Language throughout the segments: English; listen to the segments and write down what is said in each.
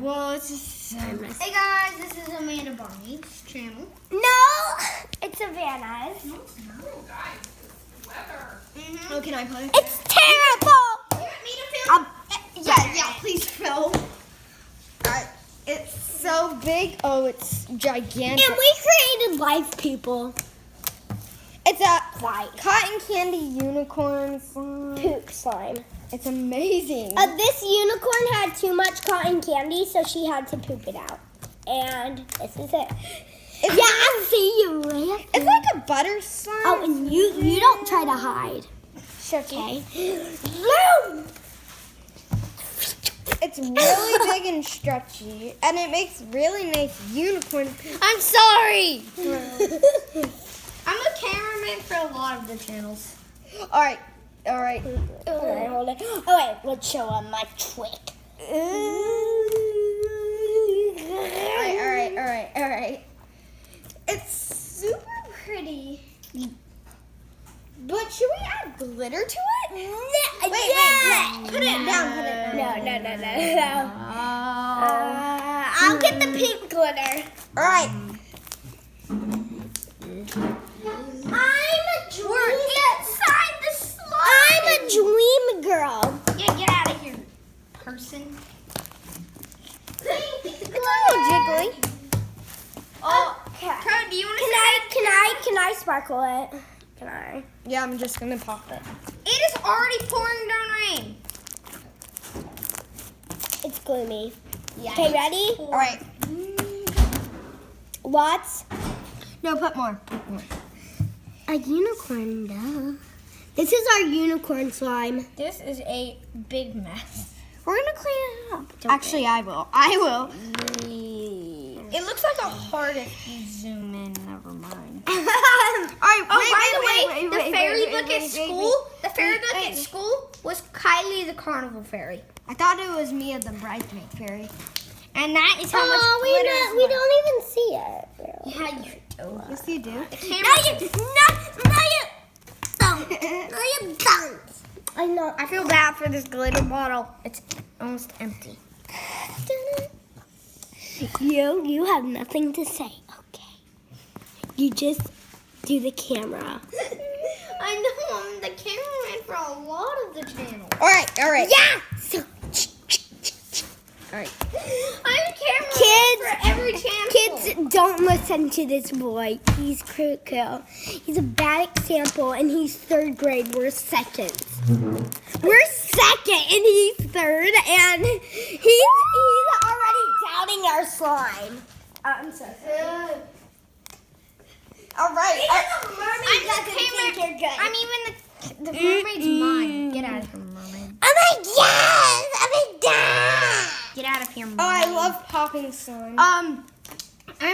Well, it's just Hey guys, this is Amanda Barney's channel. No, it's Savannah's. Oh, can I play? It's terrible. You want me to film? Yeah, please film. It's so big. Oh, it's gigantic. And we created live people. It's a White. cotton candy unicorn slime. Poop slime. It's amazing. This unicorn had too much cotton candy, so she had to poop it out. And this is it. I see you later. It's like a butter slime. Oh, and you don't try to hide. Okay. It's really big and stretchy, and it makes really nice unicorn. I'm sorry. I'm a cameraman for a lot of the channels. All right. Alright, hold it. Oh wait, let's show them my trick. All right. It's super pretty. But should we add glitter to it? Wait. Put it down. No. I'll get the pink glitter. All right. We're inside the slime. I'm a dream girl. Yeah, get out of here, person. It's a little jiggly. Oh, Okay. Kurt, do you want to Can I sparkle it? Can I? Yeah, I'm just gonna pop it. It is already pouring down rain. It's gloomy. Yeah. Okay, ready? All right. Lots. No, put more. A unicorn, duh. This is our unicorn slime. This is a big mess. We're gonna clean it up. Actually, I will. It looks like a heart if you zoom in. Never mind. All right. Oh, by the way, the fairy book at school. The fairy book at school was Kylie the Carnival Fairy, I thought it was Mia the bridesmaid fairy. and that is how much Oh, glitter. we don't even see it. Really. Yeah, you do. Yes, you do. You don't. I know. I feel bad for this glitter bottle. It's almost empty. You have nothing to say, okay? You just do the camera. I know, I'm the cameraman for a lot of the channel. All right. Yeah. So, All right. I'm a cameraman for every channel. kids, don't listen to this boy. He's critical. He's a bad example, and he's third grade. We're seconds. We're second, and he's third, and he's already doubting our slime. I'm so sorry. All right. I'm the camera. I'm even the mermaid's mine. Get out of here, mermaid. Oh my God! Oh my God! Get out of here, mermaid. Oh, I love popping slime. I'm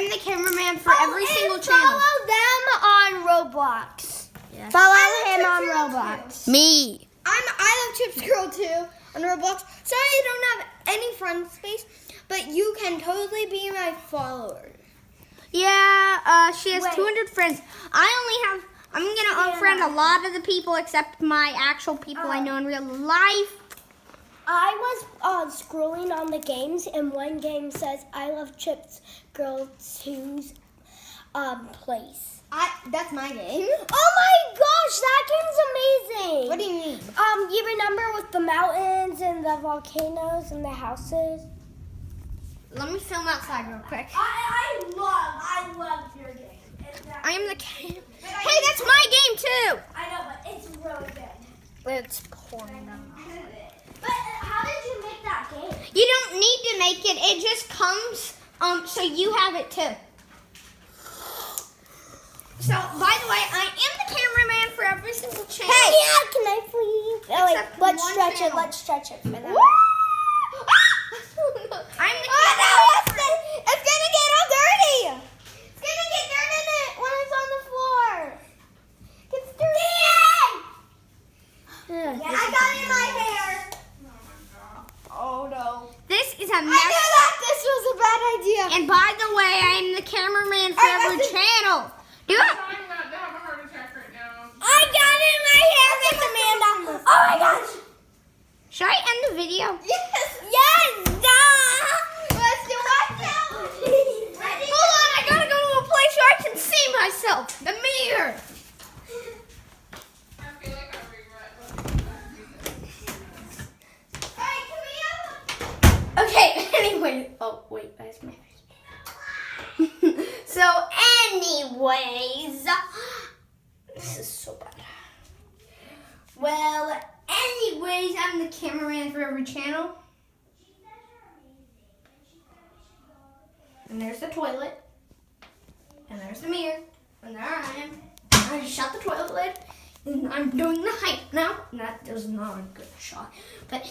the cameraman for every single channel. Follow them on Roblox. Yes. Follow him on Roblox. Me. I love Chips Girl too on Roblox. Sorry, I don't have any friend space, but you can totally be my follower. Yeah, she has Wait. 200 friends. I'm gonna unfriend a lot of the people except my actual people I know in real life. I was scrolling on the games, and one game says, I love Chips Girl 2's place. That's my game. Oh my gosh, that game's amazing! What do you mean? You remember with the mountains and the volcanoes and the houses? Let me film outside real quick. I love your game. I am the Hey, that's my game too. I know, but it's really good. It's pouring down. But how did you make that game? You don't need to make it. It just comes. So you have it too. So, by the way, I am the cameraman for every single channel. Hey, yeah, can I please? Oh, wait, Except let's one stretch it. channel. Let's stretch it for them. I'm the Oh cameraman. no, it's gonna get all dirty. It's gonna get dirt in it when it's on the floor. It's dirty. I got it in my hair. Oh no. This is a I knew mess. that this was a bad idea. And by the way, I am the cameraman for Alright, every let's- channel. Do it. Trying not to have a heart attack right now. I got it in my hair, Miss Amanda. Oh my gosh. Should I end the video? Yes. Yes, duh. Wait, oh, wait, that's my face. So, anyways, this is so bad. Well, anyways, I'm the cameraman for every channel. And there's the toilet. And there's the mirror. And there I am. I just shut the toilet lid. And I'm doing the height now. And that was not a good shot. But